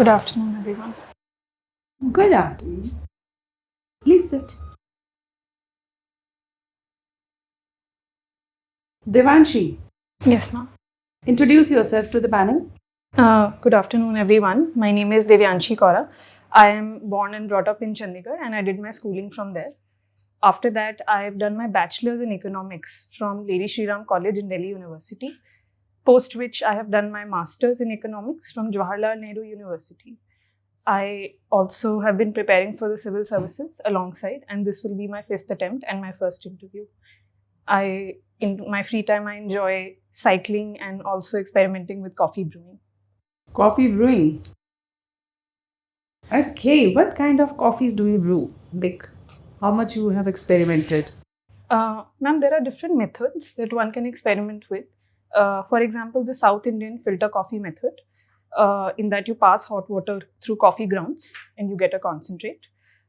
Good afternoon, everyone. Good afternoon. Please sit. Devyanshi, Yes, ma'am. introduce yourself to the panel. Good afternoon, everyone. My name is Devyanshi Kaura. I am born and brought up in Chandigarh, and I did my schooling from there. After that, I have done my bachelor's in economics from Lady Shri Ram College in Delhi University, post which I have done my master's in economics from Jawaharlal Nehru University. I also have been preparing for the civil services alongside, and this will be my 5th attempt and my first interview. In my free time, I enjoy cycling and also experimenting with coffee brewing. Coffee brewing. Okay, what kind of coffees do you brew? Like, how much you have experimented? Ma'am, there are different methods that one can experiment with. For example, the South Indian filter coffee method, in that you pass hot water through coffee grounds and you get a concentrate.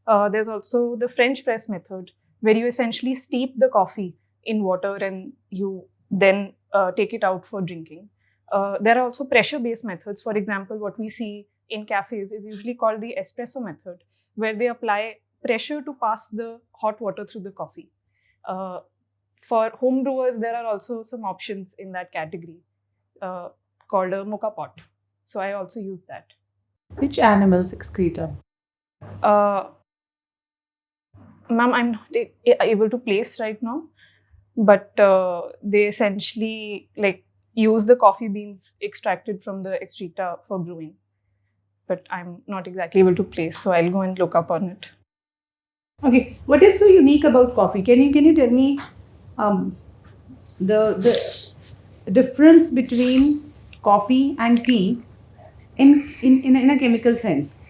There's also the French press method, where you essentially steep the coffee in water and you then take it out for drinking. There are also pressure-based methods. For example, what we see in cafes is usually called the espresso method, where they apply pressure to pass the hot water through the coffee. For home brewers, there are also some options in that category called a mocha pot. So I also use that. Which animals excreta? Ma'am, I'm not able to place right now, but they essentially use the coffee beans extracted from the excreta for brewing. But I'm not exactly able to place, so I'll go and look up on it. Okay, what is so unique about coffee? Can you tell me the difference between coffee and tea in a chemical sense?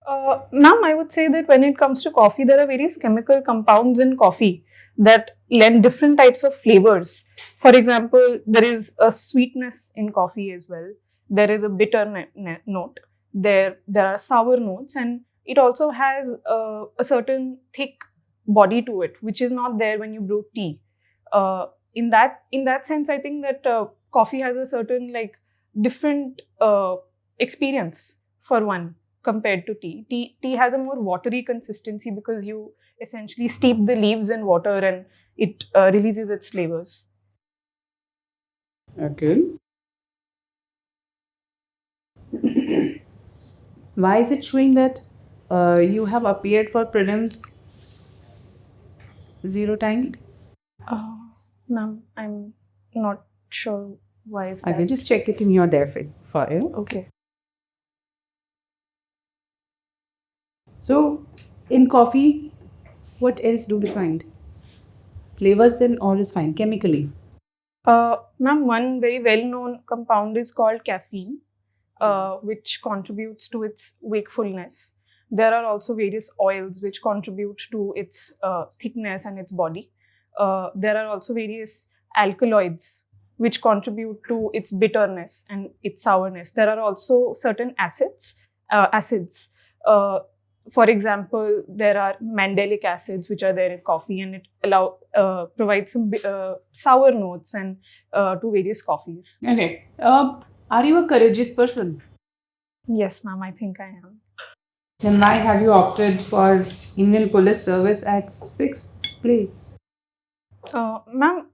Ma'am, I would say that when it comes to coffee, there are various chemical compounds in coffee that lend different types of flavors. For example, there is a sweetness in coffee as well. There is a bitter note. There are sour notes, and it also has a certain thick body to it, which is not there when you brew tea. In that sense, I think that coffee has a certain different experience for one compared to tea. Tea has a more watery consistency because you essentially steep the leaves in water and it releases its flavors. Okay. Why is it showing that you have appeared for prelims 0 time? Ma'am, I'm not sure why is I that. will just check it in your DEF file. Okay. So, in coffee, what else do we find? Flavors and all is fine, chemically. Ma'am, one very well-known compound is called caffeine, which contributes to its wakefulness. There are also various oils which contribute to its thickness and its body. There are also various alkaloids which contribute to its bitterness and its sourness. There are also certain acids. For example, there are mandelic acids which are there in coffee, and it provides some sour notes and to various coffees. Okay. Are you a courageous person? Yes, ma'am, I think I am. Then why have you opted for Indian Police Service at 6th place? Ma'am,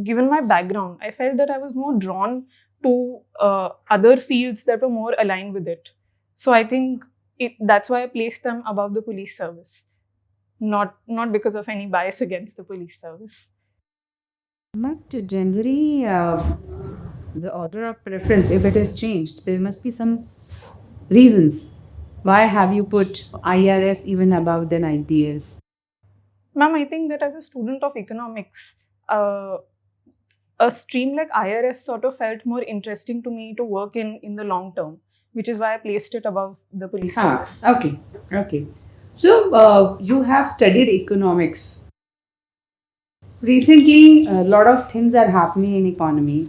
given my background, I felt that I was more drawn to other fields that were more aligned with it. So I think that's why I placed them above the police service, not because of any bias against the police service. But generally, the order of preference, if it is changed, there must be some reasons. Why have you put IRS even above than ITS? Ma'am, I think that as a student of economics, a stream like IRS sort of felt more interesting to me to work in the long term, which is why I placed it above the police service. Okay. So, you have studied economics. Recently, a lot of things are happening in economy.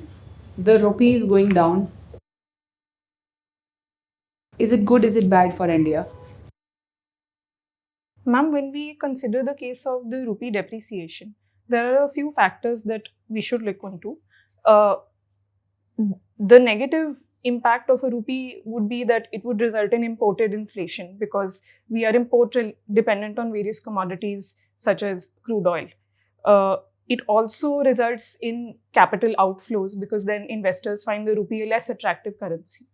The rupee is going down. Is it good? Is it bad for India? Ma'am, when we consider the case of the rupee depreciation, there are a few factors that we should look into. The negative impact of a rupee would be that it would result in imported inflation because we are import dependent on various commodities such as crude oil. It also results in capital outflows because then investors find the rupee a less attractive currency.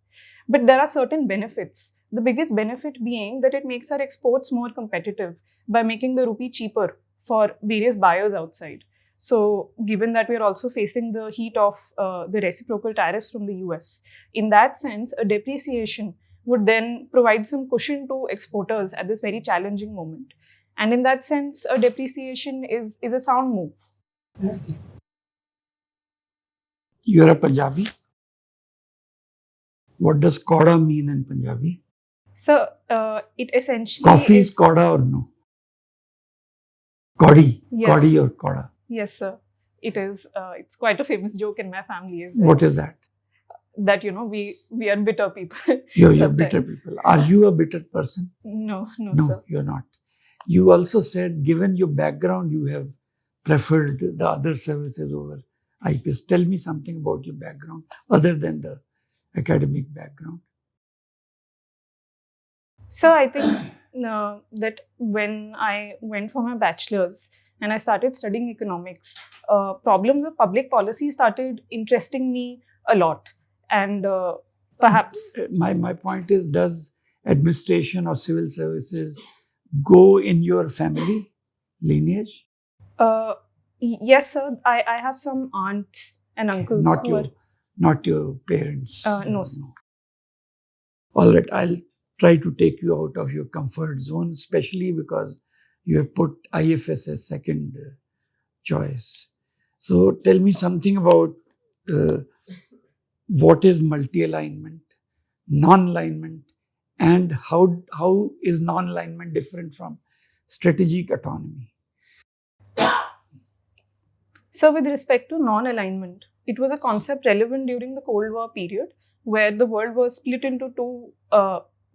But there are certain benefits. The biggest benefit being that it makes our exports more competitive by making the rupee cheaper for various buyers outside. So, given that we are also facing the heat of the reciprocal tariffs from the US, in that sense, a depreciation would then provide some cushion to exporters at this very challenging moment. And in that sense, a depreciation is a sound move. You're a Punjabi? What does Kaura mean in Punjabi? So, it essentially Coffee is Kaura or no? Kauri? Yes. Kauri or Kaura? Yes, sir. It is. It's quite a famous joke in my family. What is that? That, we are bitter people. You're bitter people. Are you a bitter person? No, No, sir. you're not. You also said, given your background, you have preferred the other services over IPS. Tell me something about your background other than the academic background. So I think that when I went for my bachelor's and I started studying economics, problems of public policy started interesting me a lot. And perhaps... My point is, does administration or civil services go in your family lineage? Yes, sir. I have some aunts and uncles Not your parents. No, sir. All right, I'll try to take you out of your comfort zone, especially because you have put IFS as second choice. So tell me something about what is multi-alignment, non-alignment, and how is non-alignment different from strategic autonomy? So with respect to non-alignment, it was a concept relevant during the Cold War period where the world was split into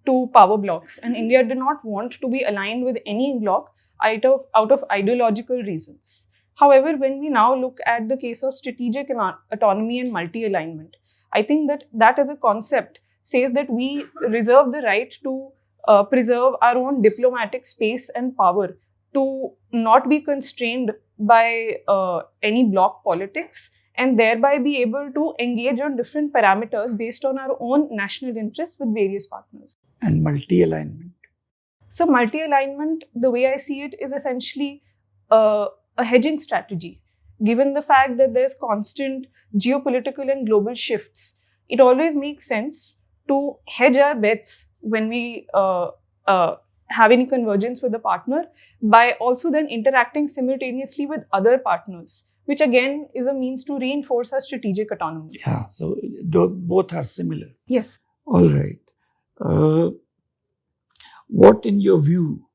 two power blocks, and India did not want to be aligned with any bloc out of ideological reasons. However, when we now look at the case of strategic autonomy and multi-alignment, I think that as a concept says that we reserve the right to preserve our own diplomatic space and power to not be constrained by any bloc politics and thereby be able to engage on different parameters based on our own national interests with various partners. And multi-alignment? So multi-alignment, the way I see it, is essentially a hedging strategy. Given the fact that there's constant geopolitical and global shifts, it always makes sense to hedge our bets when we have any convergence with a partner by also then interacting simultaneously with other partners, which again is a means to reinforce our strategic autonomy. Yeah, so both are similar. Yes. All right. What, in your view,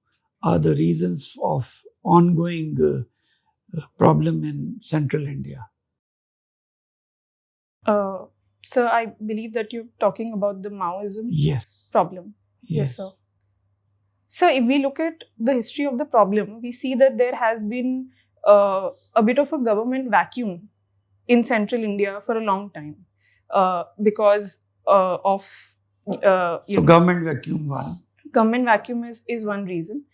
are the reasons of ongoing problem in central India? So I believe that you're talking about the Maoism problem. Yes, sir. So if we look at the history of the problem, we see that there has been a bit of a government vacuum in central India for a long time because of... So government vacuum, one. Government vacuum is one reason.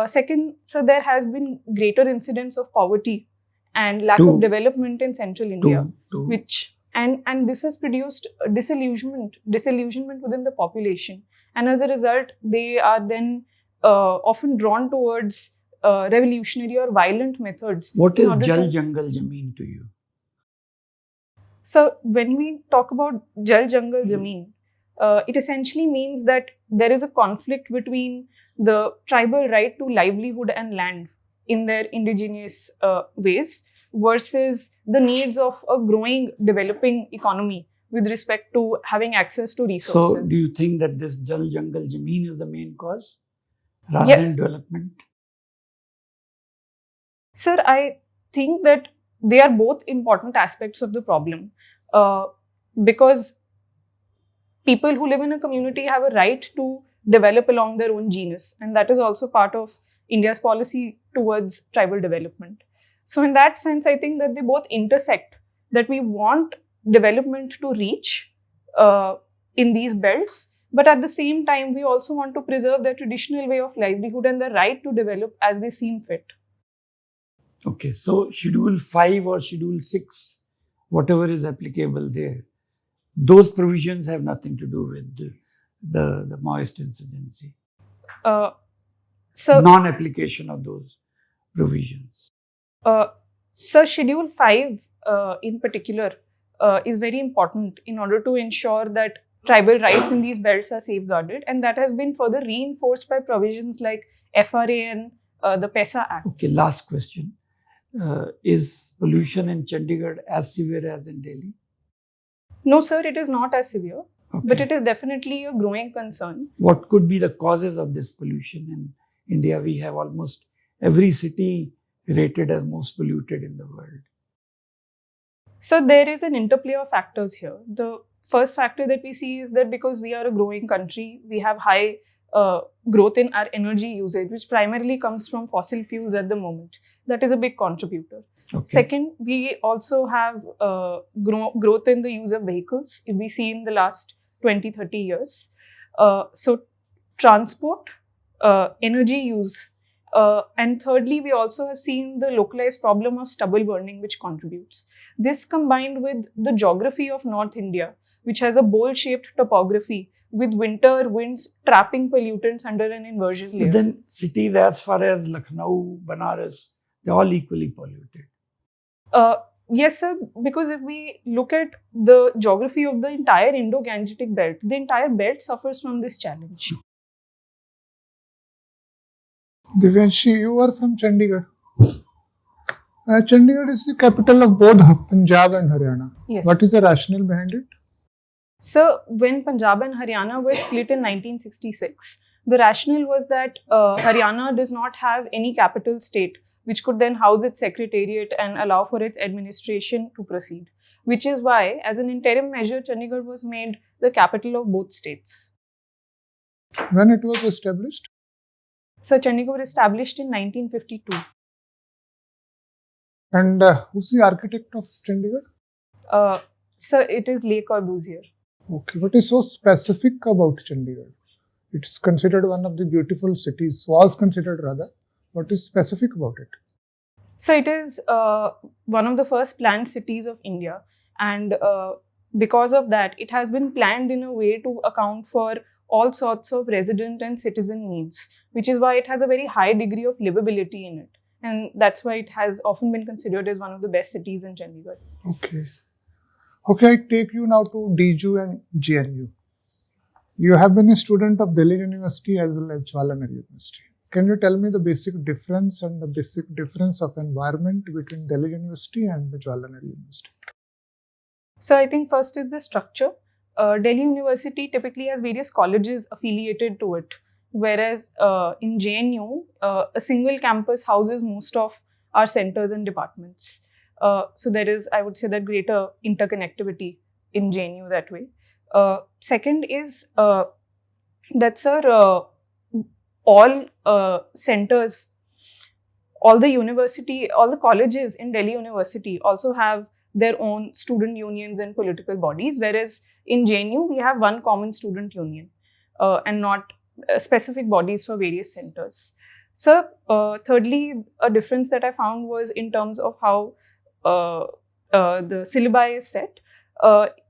Second, so there has been greater incidence of poverty and lack of development in central India, which and this has produced disillusionment within the population, and as a result, they are then often drawn towards revolutionary or violent methods. What is Jal Jangal Zameen to you? So when we talk about Jal Jangal Zameen, it essentially means that there is a conflict between the tribal right to livelihood and land in their indigenous ways versus the needs of a growing, developing economy with respect to having access to resources. So do you think that this Jal Jangal Zameen is the main cause rather than development? Sir, I think that they are both important aspects of the problem because people who live in a community have a right to develop along their own genus, and that is also part of India's policy towards tribal development. So in that sense, I think that they both intersect, that we want development to reach in these belts. But at the same time, we also want to preserve their traditional way of livelihood and the right to develop as they seem fit. Okay, so Schedule 5 or Schedule 6, whatever is applicable there, those provisions have nothing to do with the Maoist insurgency. So, non-application of those provisions. So Schedule 5 in particular is very important in order to ensure that tribal rights in these belts are safeguarded, and that has been further reinforced by provisions like FRA and the PESA Act. Okay, last question. Is pollution in Chandigarh as severe as in Delhi? No, sir, it is not as severe, Okay. but it is definitely a growing concern. What could be the causes of this pollution? In India, we have almost every city rated as most polluted in the world. So there is an interplay of factors here. The first factor that we see is that because we are a growing country, we have high growth in our energy usage, which primarily comes from fossil fuels at the moment. That is a big contributor. Okay. Second, we also have growth in the use of vehicles, if we see in the last 20-30 years. So transport, energy use, and thirdly, we also have seen the localized problem of stubble burning, which contributes. This combined with the geography of North India, which has a bowl-shaped topography with winter winds trapping pollutants under an inversion layer. But then cities as far as Lucknow, Banaras, they're all equally polluted. Yes, sir, because if we look at the geography of the entire Indo-Gangetic belt, the entire belt suffers from this challenge. Devyanshi, you are from Chandigarh. Chandigarh is the capital of both Punjab and Haryana. Yes. What is the rationale behind it? So, when Punjab and Haryana were split in 1966, the rationale was that Haryana does not have any capital state, which could then house its secretariat and allow for its administration to proceed. Which is why, as an interim measure, Chandigarh was made the capital of both states. When it was established? So, Chandigarh was established in 1952. And who's the architect of Chandigarh? So, it is Le Corbusier. Okay, what is so specific about Chandigarh? It's considered one of the beautiful cities, was considered rather. What is specific about it? So it is one of the first planned cities of India, and because of that, it has been planned in a way to account for all sorts of resident and citizen needs, which is why it has a very high degree of livability in it. And that's why it has often been considered as one of the best cities in Chandigarh. Okay. Okay, I take you now to DJU and GNU. You have been a student of Delhi University as well as Jawaharlal University. Can you tell me the basic difference and the basic difference of environment between Delhi University and Jawaharlal University? So I think first is the structure. Delhi University typically has various colleges affiliated to it, whereas in JNU, a single campus houses most of our centers and departments. So there is, I would say, that greater interconnectivity in JNU that way. Second is that, sir, all centers, all the colleges in Delhi University also have their own student unions and political bodies, whereas in JNU, we have one common student union and not specific bodies for various centers. So, thirdly, a difference that I found was in terms of how the syllabi is set.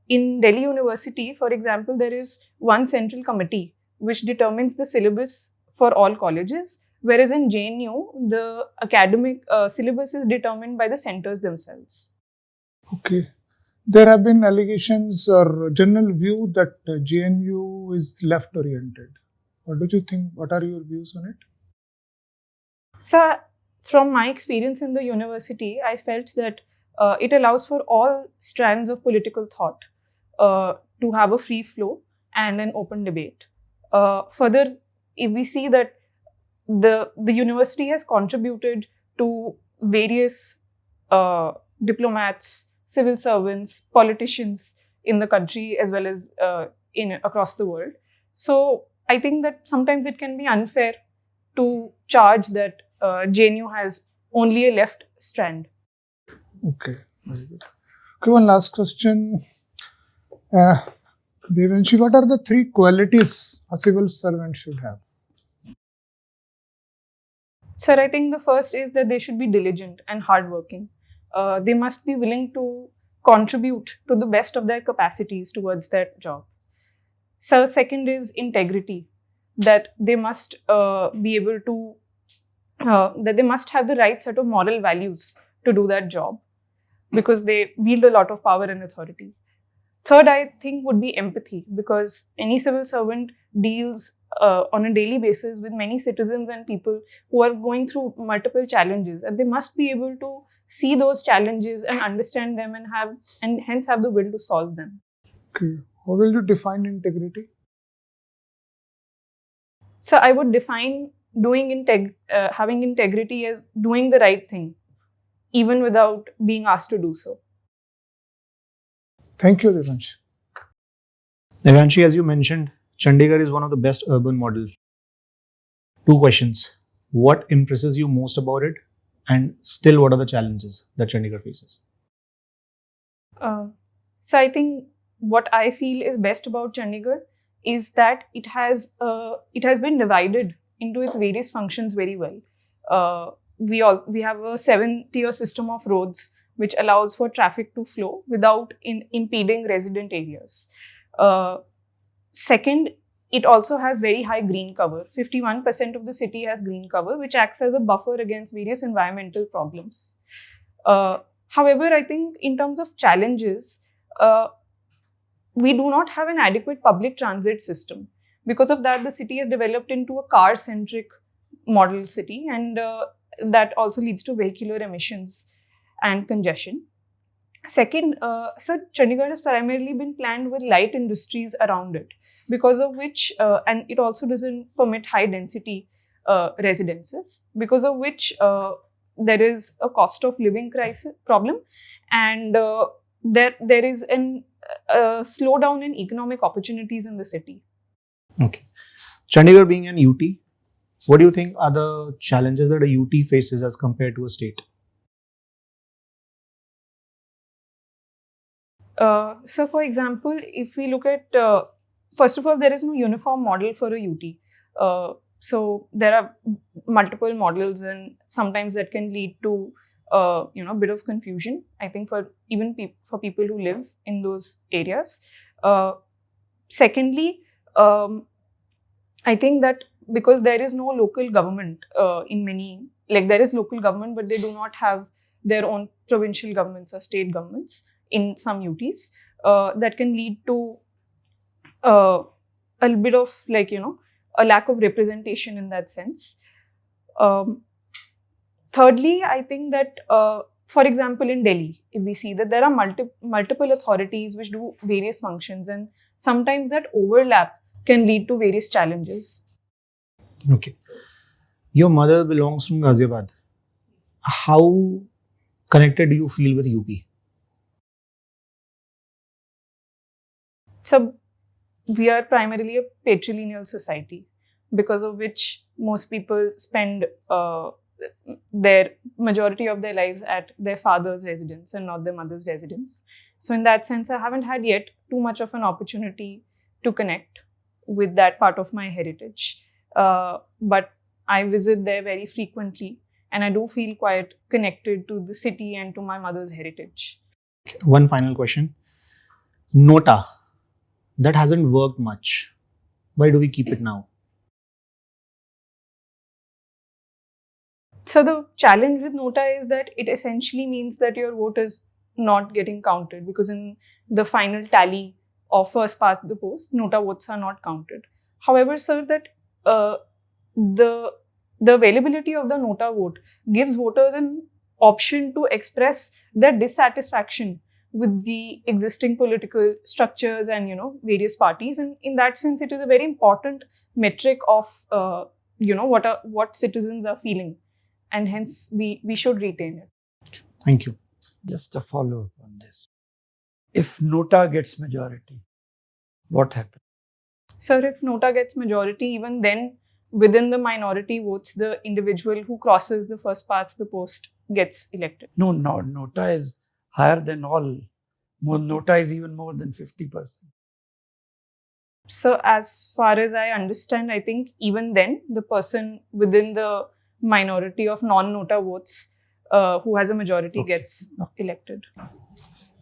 In Delhi University, for example, there is one central committee which determines the syllabus for all colleges, whereas in JNU, the academic syllabus is determined by the centers themselves. Okay. There have been allegations or general view that JNU is left-oriented. What do you think? What are your views on it? So, from my experience in the university, I felt that it allows for all strands of political thought to have a free flow and an open debate. Further, if we see that the university has contributed to various diplomats, civil servants, politicians in the country as well as across the world. So I think that sometimes it can be unfair to charge that JNU has only a left strand. Okay, very good. Okay, one last question. Devyanshi, what are the 3 qualities a civil servant should have? Sir, I think the first is that they should be diligent and hardworking. They must be willing to contribute to the best of their capacities towards that job. So, second is integrity, that they must be able to, that they must have the right set of moral values to do that job because they wield a lot of power and authority. Third, I think, would be empathy, because any civil servant deals on a daily basis with many citizens and people who are going through multiple challenges, and they must be able to see those challenges and understand them and hence have the will to solve them. Okay. How will you define integrity? So I would define having integrity as doing the right thing, even without being asked to do so. Thank you, Devyanshi. Devyanshi, as you mentioned, Chandigarh is one of the best urban model. 2 questions. What impresses you most about it? And still, what are the challenges that Chandigarh faces? So I think what I feel is best about Chandigarh is that it has been divided into its various functions very well. We have a 7-tier system of roads which allows for traffic to flow without impeding resident areas. Second, it also has very high green cover. 51% of the city has green cover, which acts as a buffer against various environmental problems. However, I think in terms of challenges, we do not have an adequate public transit system. Because of that, the city has developed into a car-centric model city, and that also leads to vehicular emissions and congestion. Second, Chandigarh has primarily been planned with light industries around it, because of which, and it also doesn't permit high density residences, because of which there is a cost of living crisis problem, and there is a slowdown in economic opportunities in the city. Okay. Chandigarh being an UT, what do you think are the challenges that a UT faces as compared to a state? So, for example, if we look at, first of all, there is no uniform model for a UT. So, there are multiple models, and sometimes that can lead to a bit of confusion, I think, for people who live in those areas. Secondly, I think that because there is no local government there is local government, but they do not have their own provincial governments or state governments in some UTs, that can lead to a bit of a lack of representation in that sense. Thirdly, I think that, for example, in Delhi, if we see that there are multiple authorities which do various functions, and sometimes that overlap can lead to various challenges. Okay. Your mother belongs from Ghaziabad. How connected do you feel with UP? So, we are primarily a patrilineal society, because of which most people spend their majority of their lives at their father's residence and not their mother's residence. So, in that sense, I haven't had yet too much of an opportunity to connect with that part of my heritage. But I visit there very frequently, and I do feel quite connected to the city and to my mother's heritage. One final question. Nota. That hasn't worked much. Why do we keep it now? So the challenge with Nota is that it essentially means that your vote is not getting counted, because in the final tally of first past the post, Nota votes are not counted. However, sir, that the availability of the Nota vote gives voters an option to express their dissatisfaction with the existing political structures and various parties, and in that sense, it is a very important metric of what citizens are feeling, and hence we should retain it. Thank you. Just a follow-up on this. If Nota gets majority, what happens? Sir, if Nota gets majority, even then, within the minority votes, the individual who crosses the first past the post gets elected. No, Nota is higher than all. Nota is even more than 50%. So as far as I understand, I think even then, the person within the minority of non-nota votes who has a majority gets elected.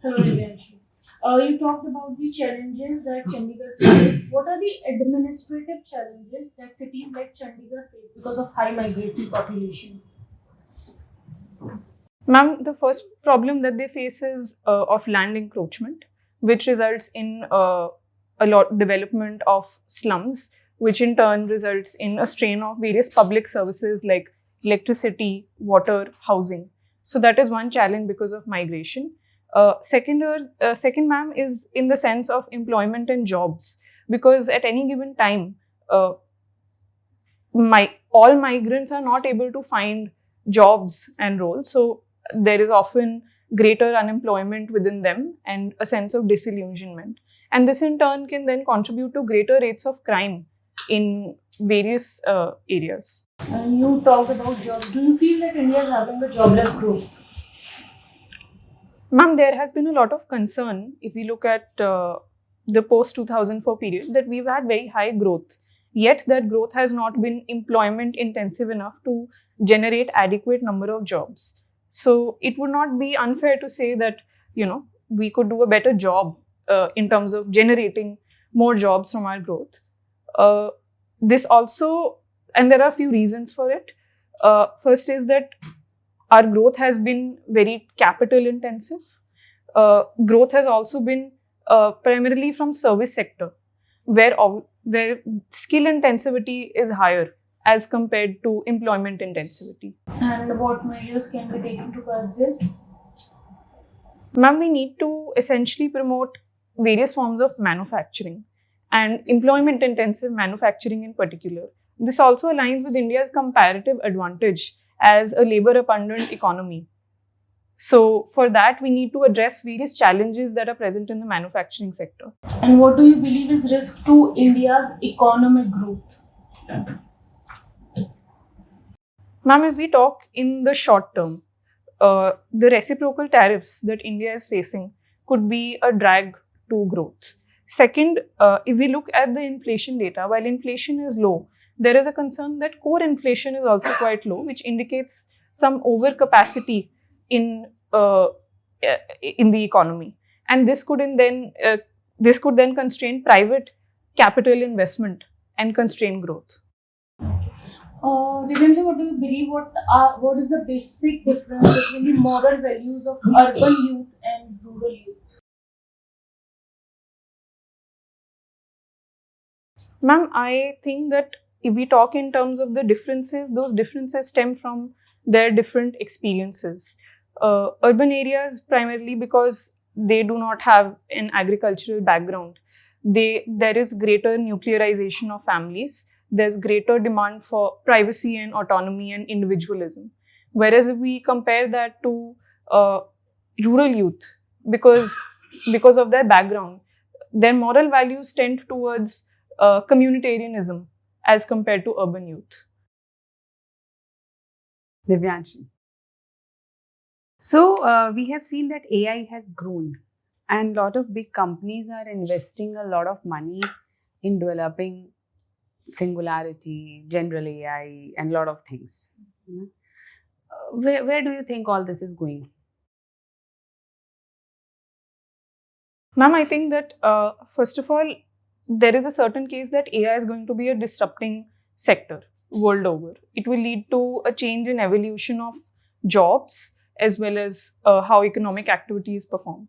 Hello, Devyanshi. You talked about the challenges that Chandigarh faces. What are the administrative challenges that cities like Chandigarh face because of high migratory population? Ma'am, the first problem that they face is of land encroachment, which results in a lot development of slums, which in turn results in a strain of various public services like electricity, water, housing. So that is one challenge because of migration. Second, ma'am, is in the sense of employment and jobs, because at any given time, all migrants are not able to find jobs and roles. So there is often greater unemployment within them and a sense of disillusionment. And this in turn can then contribute to greater rates of crime in various areas. And you talked about jobs. Do you feel that India is having a jobless growth? Ma'am, there has been a lot of concern if we look at the post-2004 period that we've had very high growth. Yet that growth has not been employment intensive enough to generate adequate number of jobs. So it would not be unfair to say that, we could do a better job in terms of generating more jobs from our growth. This also, and there are a few reasons for it. First is that our growth has been very capital intensive. Growth has also been primarily from service sector, where skill intensity is higher as compared to employment intensity. And what measures can be taken to curb this? Ma'am, we need to essentially promote various forms of manufacturing and employment intensive manufacturing in particular. This also aligns with India's comparative advantage as a labor abundant economy. So for that, we need to address various challenges that are present in the manufacturing sector. And what do you believe is risk to India's economic growth? Ma'am, if we talk in the short term, the reciprocal tariffs that India is facing could be a drag to growth. Second, if we look at the inflation data, while inflation is low, there is a concern that core inflation is also quite low, which indicates some overcapacity in the economy, and this could then constrain private capital investment and constrain growth. Devyanshi, what do you believe? What is the basic difference between the moral values of urban youth and rural youth? Ma'am, I think that if we talk in terms of the differences, those differences stem from their different experiences. Urban areas, primarily because they do not have an agricultural background, there is greater nuclearization of families. There's greater demand for privacy and autonomy and individualism. Whereas if we compare that to rural youth, because of their background, their moral values tend towards communitarianism as compared to urban youth. Devyanshi. So we have seen that AI has grown and a lot of big companies are investing a lot of money in developing Singularity, general AI and a lot of things. Where do you think all this is going? Ma'am, I think that first of all, there is a certain case that AI is going to be a disrupting sector world over. It will lead to a change in evolution of jobs as well as how economic activity is performed.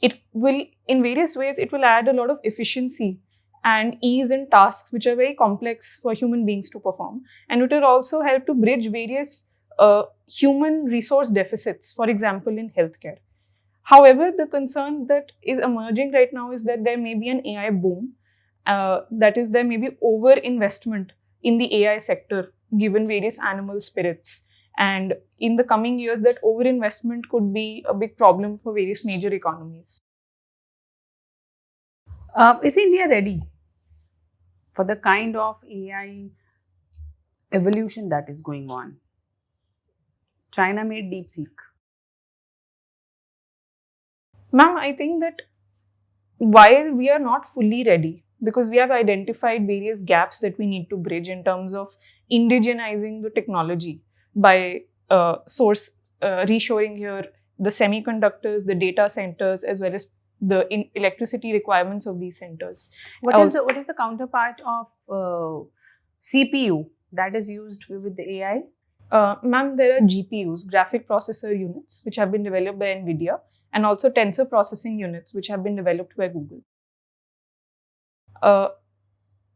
It will, in various ways, it will add a lot of efficiency and ease in tasks which are very complex for human beings to perform. And it will also help to bridge various human resource deficits, for example, in healthcare. However, the concern that is emerging right now is that there may be an AI boom. That is, there may be over-investment in the AI sector given various animal spirits. And in the coming years, that over-investment could be a big problem for various major economies. Is India ready for the kind of AI evolution that is going on? China made DeepSeek. Ma'am, I think that while we are not fully ready, because we have identified various gaps that we need to bridge in terms of indigenizing the technology by reshoring here the semiconductors, the data centers, as well as the electricity requirements of these centers. What is the counterpart of CPU that is used with the AI? Ma'am, there are GPUs, graphic processor units, which have been developed by NVIDIA, and also tensor processing units, which have been developed by Google.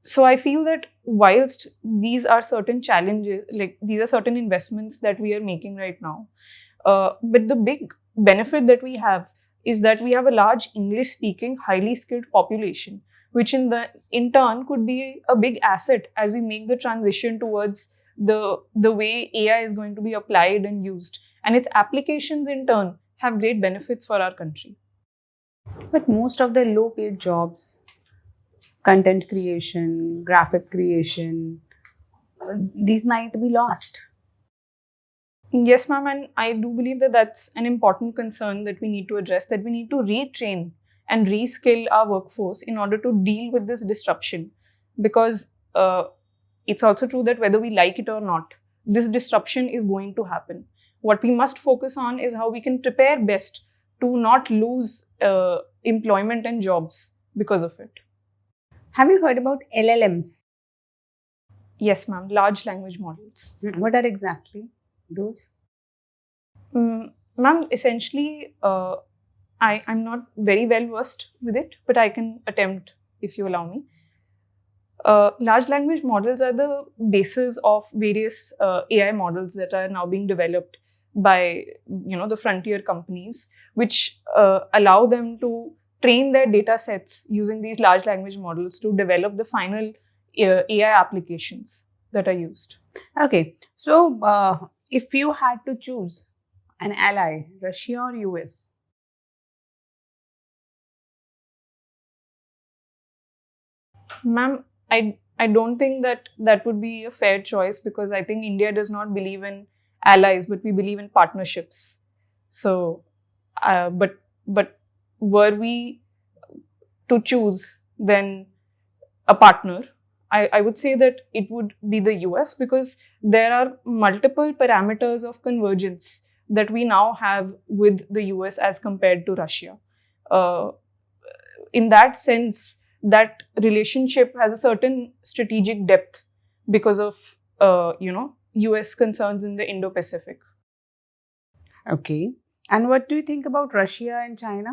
So I feel that whilst these are certain challenges, like these are certain investments that we are making right now, but the big benefit that we have is that we have a large English-speaking, highly skilled population, which in turn could be a big asset as we make the transition towards the way AI is going to be applied and used, and its applications in turn have great benefits for our country. But most of the low-paid jobs, content creation, graphic creation, these might be lost. Yes, ma'am, and I do believe that that's an important concern that we need to address, that we need to retrain and reskill our workforce in order to deal with this disruption. Because it's also true that whether we like it or not, this disruption is going to happen. What we must focus on is how we can prepare best to not lose employment and jobs because of it. Have you heard about LLMs? Yes, ma'am, large language models. What are exactly those? Ma'am, essentially, I'm not very well versed with it, but I can attempt if you allow me. Large language models are the basis of various AI models that are now being developed by the frontier companies, which allow them to train their data sets using these large language models to develop the final AI applications that are used. Okay, so if you had to choose an ally, Russia or US? Ma'am, I don't think that would be a fair choice, because I think India does not believe in allies, but we believe in partnerships. So, but were we to choose then a partner, I would say that it would be the US, because there are multiple parameters of convergence that we now have with the US as compared to Russia. In that sense, that relationship has a certain strategic depth because of US concerns in the Indo-Pacific. Okay. And what do you think about Russia and China?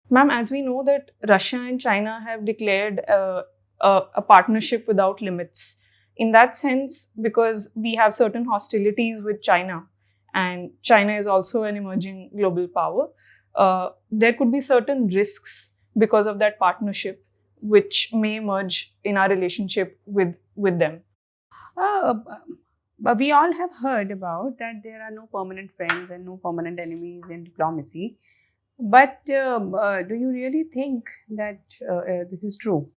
Ma'am, as we know that Russia and China have declared a partnership without limits. In that sense, because we have certain hostilities with China, and China is also an emerging global power, there could be certain risks because of that partnership, which may emerge in our relationship with them. But we all have heard about that there are no permanent friends and no permanent enemies in diplomacy. But do you really think that this is true?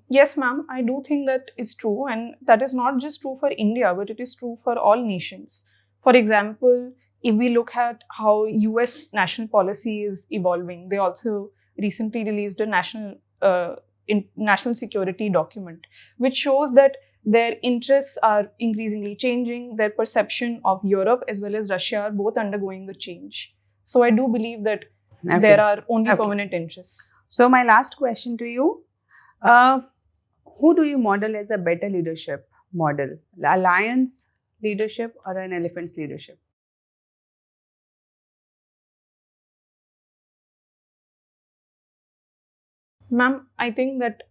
Yes, ma'am, I do think that is true, and that is not just true for India, but it is true for all nations. For example, if we look at how US national policy is evolving, they also recently released a national security document, which shows that their interests are increasingly changing. Their perception of Europe as well as Russia are both undergoing a change. So I do believe that there are only permanent interests. So my last question to you, who do you model as a better leadership model? A lion's leadership or an elephant's leadership? Ma'am, I think that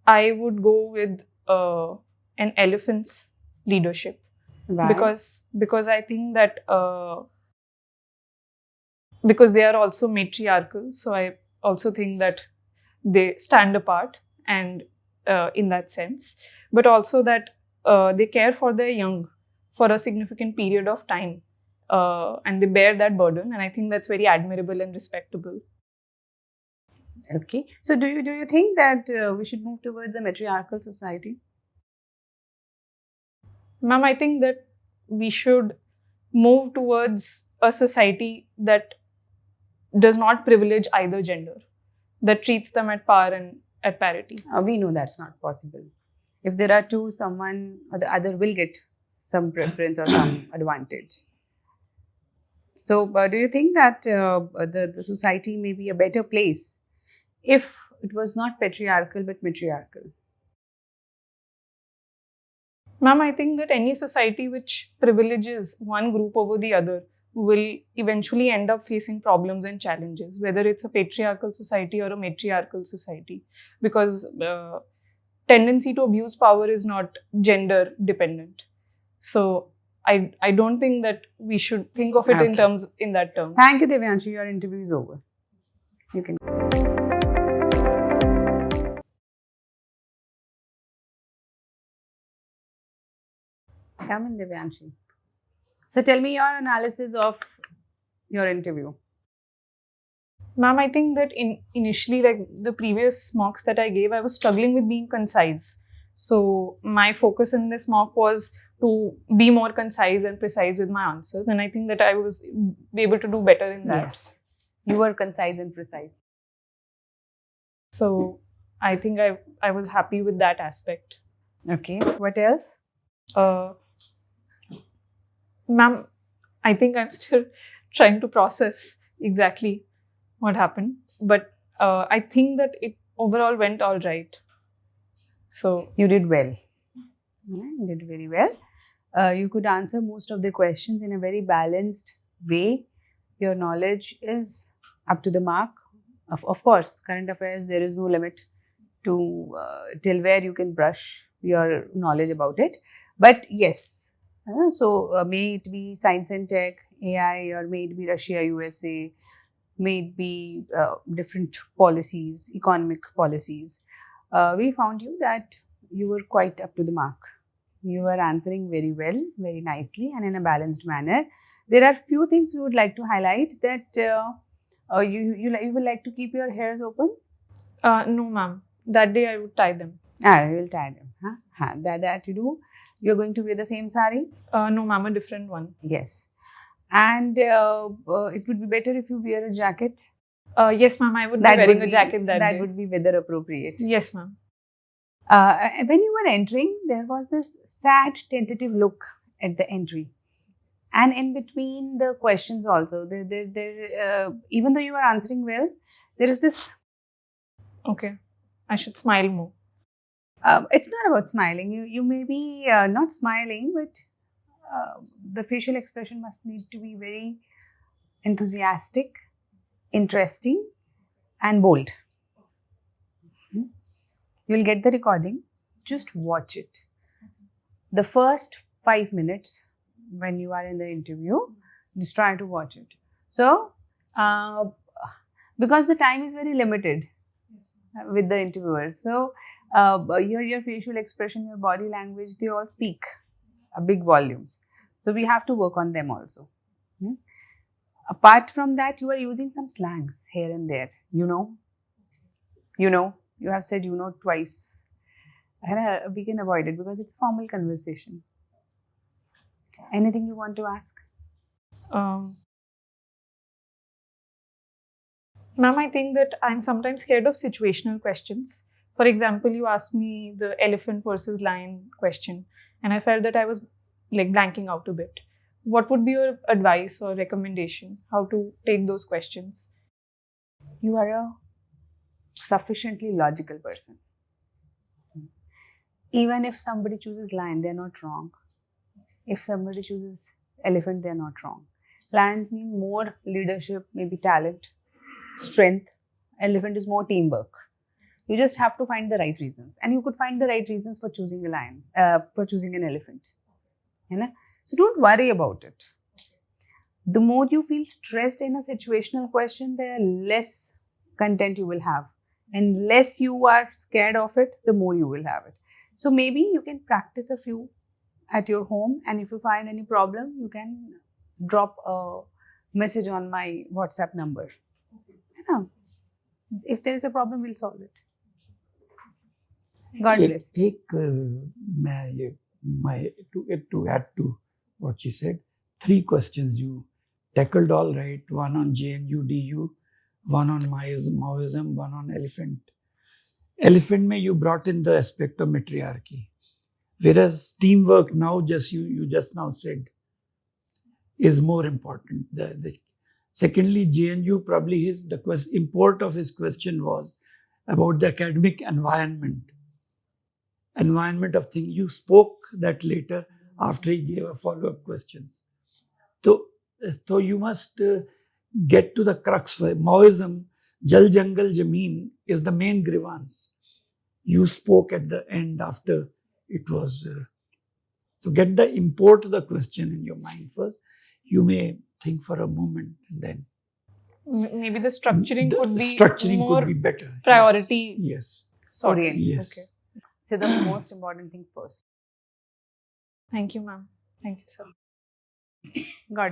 I would go with an elephant's leadership. Why? Because I think that because they are also matriarchal, so I also think that they stand apart, and in that sense, but also that they care for their young for a significant period of time, and they bear that burden, and I think that's very admirable and respectable. Okay. So do you think that we should move towards a matriarchal society? Ma'am, I think that we should move towards a society that does not privilege either gender. that treats them at par and at parity. We know that's not possible. If there are two, someone or the other will get some preference or some advantage. So, do you think that the society may be a better place if it was not patriarchal but matriarchal? Ma'am, I think that any society which privileges one group over the other will eventually end up facing problems and challenges, whether it's a patriarchal society or a matriarchal society, because tendency to abuse power is not gender dependent. So I don't think that we should think of it in that terms. Thank you, Devyanshi. Your interview is over. You can. Come in, Devyanshi. So tell me your analysis of your interview. Ma'am, I think that initially, like the previous mocks that I gave, I was struggling with being concise. So my focus in this mock was to be more concise and precise with my answers. And I think that I was able to do better in that. Yes. You were concise and precise. So I think I was happy with that aspect. Okay. What else? Ma'am, I think I'm still trying to process exactly what happened. But I think that it overall went all right. So you did well. Yeah, you did very well. You could answer most of the questions in a very balanced way. Your knowledge is up to the mark. Of course, current affairs, there is no limit to till where you can brush your knowledge about it. But yes, may it be science and tech, AI, or may it be Russia, USA, may it be different policies, economic policies. We found you that you were quite up to the mark. You were answering very well, very nicely and in a balanced manner. There are few things we would like to highlight that you would like to keep your hairs open? No, ma'am. That day I would tie them. You will tie them. Huh? That you do. You're going to wear the same sari? No, ma'am, a different one. Yes. And it would be better if you wear a jacket? Yes, ma'am, I would be wearing a jacket that day. That would be weather appropriate. Yes, ma'am. When you were entering, there was this sad, tentative look at the entry. And in between the questions also, even though you were answering well, there is this... Okay. I should smile more. It's not about smiling. You may be not smiling, but the facial expression must need to be very enthusiastic, interesting, and bold. You'll get the recording. Just watch it. The first 5 minutes when you are in the interview, just try to watch it. So, because the time is very limited with the interviewers, so your facial expression, your body language, they all speak big volumes. So we have to work on them also. Apart from that, you are using some slangs here and there. You have said twice. And we can avoid it because it's formal conversation. Anything you want to ask? Ma'am, I think that I'm sometimes scared of situational questions. For example, you asked me the elephant versus lion question, and I felt that I was like blanking out a bit. What would be your advice or recommendation? How to take those questions? You are a sufficiently logical person. Even if somebody chooses lion, they're not wrong. If somebody chooses elephant, they're not wrong. Lions mean more leadership, maybe talent, strength. Elephant is more teamwork. You just have to find the right reasons. And you could find the right reasons for choosing a lion, for choosing an elephant. So don't worry about it. The more you feel stressed in a situational question, the less content you will have. And less you are scared of it, the more you will have it. So maybe you can practice a few at your home, and if you find any problem, you can drop a message on my WhatsApp number. If there is a problem, we'll solve it. God bless. To add to what she said, 3 questions you tackled all right. One on JNU, DU, one on Maoism, one on elephant. Elephant mein you brought in the aspect of matriarchy. Whereas teamwork now, you just now said, is more important. Secondly, JNU probably the import of his question was about the academic environment of things. You spoke that later after he gave a follow-up questions. So you must get to the crux. For Maoism, Jal Jangal Jameen is the main grievance. You spoke at the end after it was. So get the import of the question in your mind first. You may think for a moment and then. Maybe the structuring could be better. Priority. Yes. Sorry. Yes. Okay. Say the most important thing first. Thank you, ma'am. Thank you, sir. God.